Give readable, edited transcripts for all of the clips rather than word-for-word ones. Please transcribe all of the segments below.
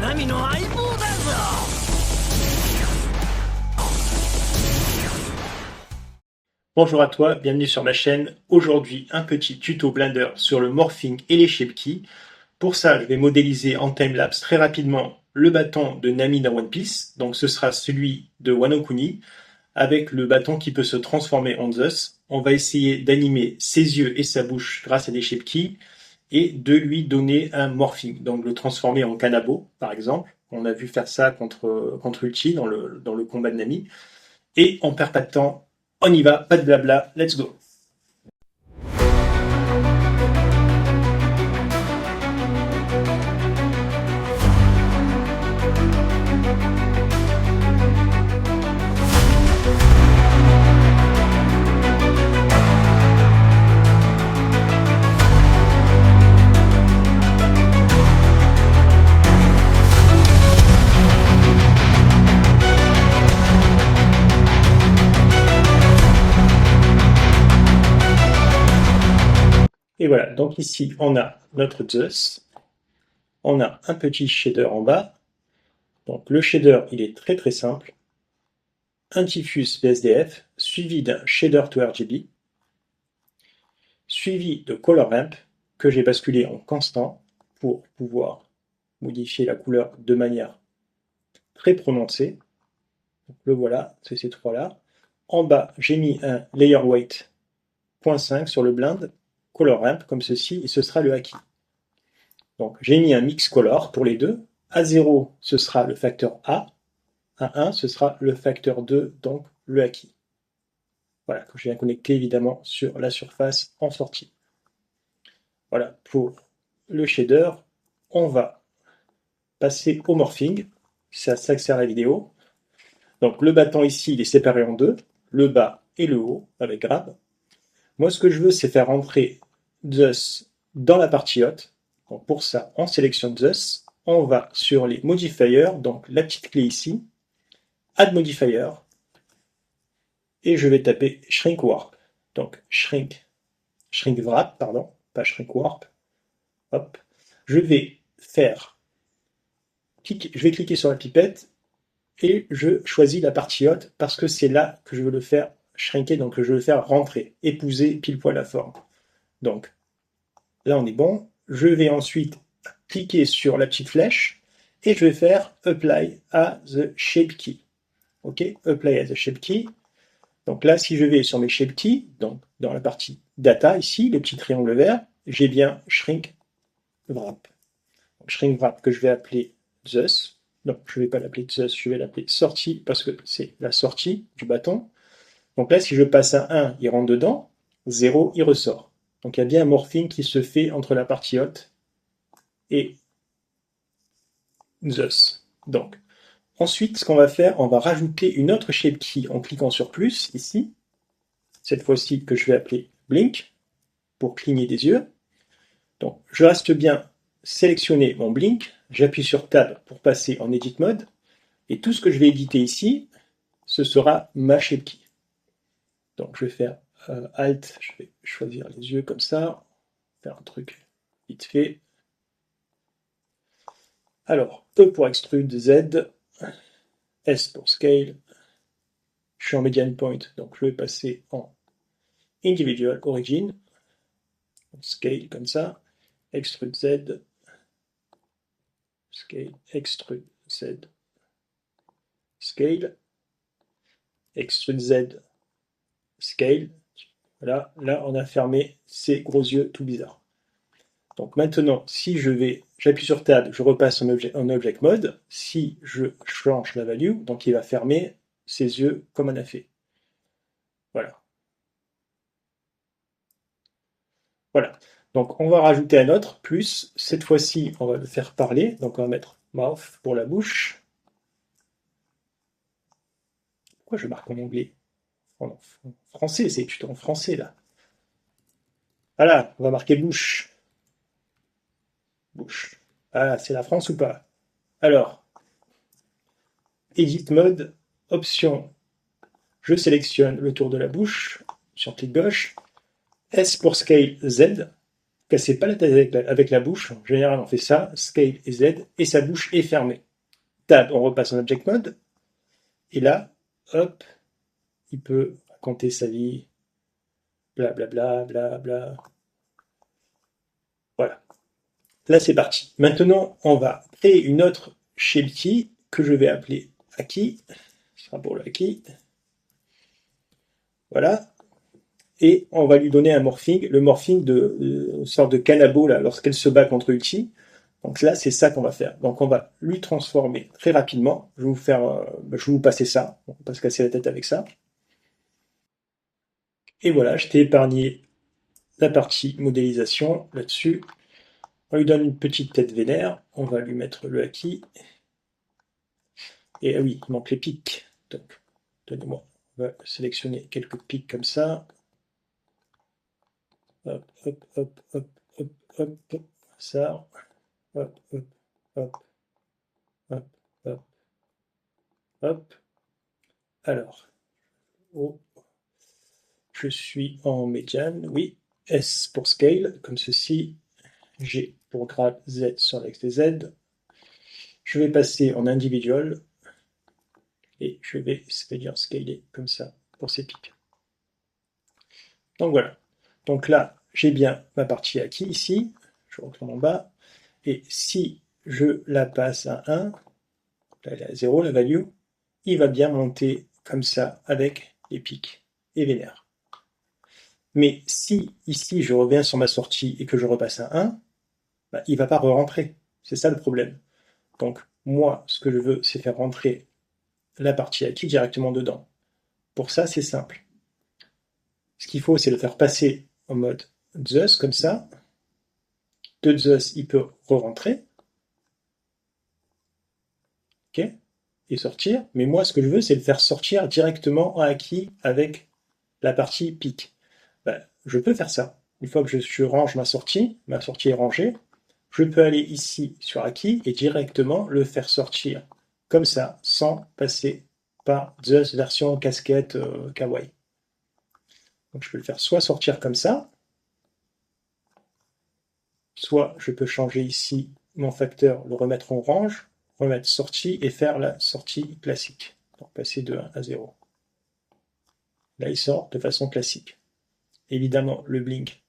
神の相棒だぞ。Bonjour à toi, bienvenue sur ma chaîne. Aujourd'hui, un petit tuto Blender sur le morphing et les shape keys. Pour ça, je vais modéliser en timelapse très rapidement le bâton de Nami dans One Piece. Donc ce sera celui de Wano Kuni avec le bâton qui peut se transformer en Zeus. On va essayer d'animer ses yeux et sa bouche grâce à des shape keys et de lui donner un morphing, donc le transformer en Kanabo par exemple. On a vu faire ça contre Ulti dans le combat de Nami. Et on perd pas de temps, on y va, pas de blabla, let's go. Et voilà, donc ici on a notre Zeus, on a un petit shader en bas. Donc le shader il est très très simple, un diffuse BSDF suivi d'un shader to RGB, suivi de color ramp que j'ai basculé en constant pour pouvoir modifier la couleur de manière très prononcée. Donc le voilà, c'est ces trois là. En bas j'ai mis un layer weight 0.5 sur le blind, color ramp comme ceci, et ce sera le haki. Donc j'ai mis un mix color pour les deux. À 0, ce sera le facteur A. À 1, ce sera le facteur 2, donc le haki. Voilà, que je viens connecter évidemment sur la surface en sortie. Voilà, pour le shader, on va passer au morphing. C'est à ça que sert la vidéo. Donc le bâton ici, il est séparé en deux, le bas et le haut, avec grab. Moi, ce que je veux, c'est faire rentrer Zeus dans la partie haute. Donc pour ça, on sélectionne Zeus, on va sur les modifiers, donc la petite clé ici, Add Modifier, et je vais taper Shrink Warp. Donc Shrink Wrap, pardon, pas Shrink Warp. Hop. Je vais cliquer sur la pipette et je choisis la partie haute parce que c'est là que je veux le faire shrinker, donc je veux le faire rentrer, épouser pile poil la forme. Donc là on est bon. Je vais ensuite cliquer sur la petite flèche et je vais faire Apply as the Shape Key. Ok, Apply as the Shape Key. Donc là, si je vais sur mes Shape Keys, donc dans la partie Data, ici, les petits triangles verts, j'ai bien Shrink Wrap. Donc, Shrink Wrap que je vais appeler Zeus. Non, je ne vais pas l'appeler Zeus, je vais l'appeler sortie parce que c'est la sortie du bâton. Donc là, si je passe à 1, il rentre dedans, 0, il ressort. Donc il y a bien un morphing qui se fait entre la partie haute et Zeus. Donc, ensuite, ce qu'on va faire, on va rajouter une autre shape key en cliquant sur plus, ici. Cette fois-ci, que je vais appeler Blink, pour cligner des yeux. Donc, je reste bien sélectionner mon Blink, j'appuie sur Tab pour passer en Edit Mode, et tout ce que je vais éditer ici, ce sera ma shape key. Donc, je vais faire Alt, je vais choisir les yeux comme ça, faire un truc vite fait. Alors, E pour Extrude, Z, S pour Scale, je suis en Median Point, donc je vais passer en Individual Origin, Scale comme ça, Extrude Z, Scale, Extrude Z, Scale, Extrude Z, Scale. Voilà, là on a fermé ces gros yeux tout bizarres. Donc maintenant, si j'appuie sur Tab, je repasse en Object Mode. Si je change la value, donc il va fermer ses yeux comme on a fait. Voilà. Voilà. Donc on va rajouter un autre, plus, cette fois-ci on va le faire parler, donc on va mettre mouth pour la bouche. Pourquoi je marque en anglais? En français, c'est tuto en français là. Voilà, on va marquer bouche. Bouche. Ah, c'est la France ou pas? Alors, Edit Mode, option, je sélectionne le tour de la bouche, sur clic gauche, S pour Scale Z, cassez pas la tête avec la bouche. En général, on fait ça, Scale et Z, et sa bouche est fermée. Tab, on repasse en Object Mode. Et là, hop, il peut raconter sa vie, blablabla, bla, bla, bla. Voilà. Là, c'est parti. Maintenant, on va créer une autre sheltie que je vais appeler Aki. Ce sera pour le Aki. Voilà. Et on va lui donner un morphing, le morphing de sorte de canabo là, lorsqu'elle se bat contre Ulti. Donc là, c'est ça qu'on va faire. Donc on va lui transformer très rapidement. Je vais vous passer ça. On va pas se casser la tête avec ça. Et voilà, je t'ai épargné la partie modélisation là-dessus. On lui donne une petite tête vénère. On va lui mettre le Aki. Et ah oui, il manque les pics. Donc, donnez-moi. On va sélectionner quelques pics comme ça. Hop, hop, hop, hop, hop, hop, hop. Ça. Hop, hop, hop, hop, hop, hop. Alors, oh, je suis en médiane, oui. S pour scale, comme ceci. G pour grade, Z sur l'axe des Z. Je vais passer en individual et je vais, c'est-à-dire scaler comme ça pour ces pics. Donc voilà. Donc là, j'ai bien ma partie acquis ici. Je retourne en bas. Et si je la passe à 1, là elle est à 0 la value, il va bien monter comme ça avec les pics et vénère. Mais si ici je reviens sur ma sortie et que je repasse à 1, bah, il ne va pas re-rentrer. C'est ça le problème. Donc moi, ce que je veux, c'est faire rentrer la partie acquis directement dedans. Pour ça, c'est simple. Ce qu'il faut, c'est le faire passer en mode Zeus, comme ça. De Zeus, il peut re-rentrer. Ok, et sortir. Mais moi, ce que je veux, c'est le faire sortir directement en acquis avec la partie pic. Ben, je peux faire ça. Une fois que je range ma sortie est rangée, je peux aller ici sur acquis et directement le faire sortir comme ça, sans passer par Zeus version casquette kawaii. Donc je peux le faire soit sortir comme ça, soit je peux changer ici mon facteur, le remettre en range, remettre sortie et faire la sortie classique. Donc passer de 1 à 0. Là, il sort de façon classique. Évidemment, le blink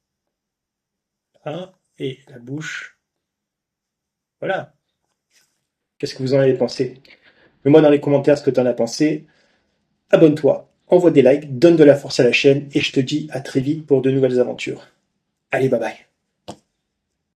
là, et la bouche. Voilà. Qu'est-ce que vous en avez pensé? Mets-moi dans les commentaires ce que tu en as pensé. Abonne-toi, envoie des likes, donne de la force à la chaîne et je te dis à très vite pour de nouvelles aventures. Allez, bye bye.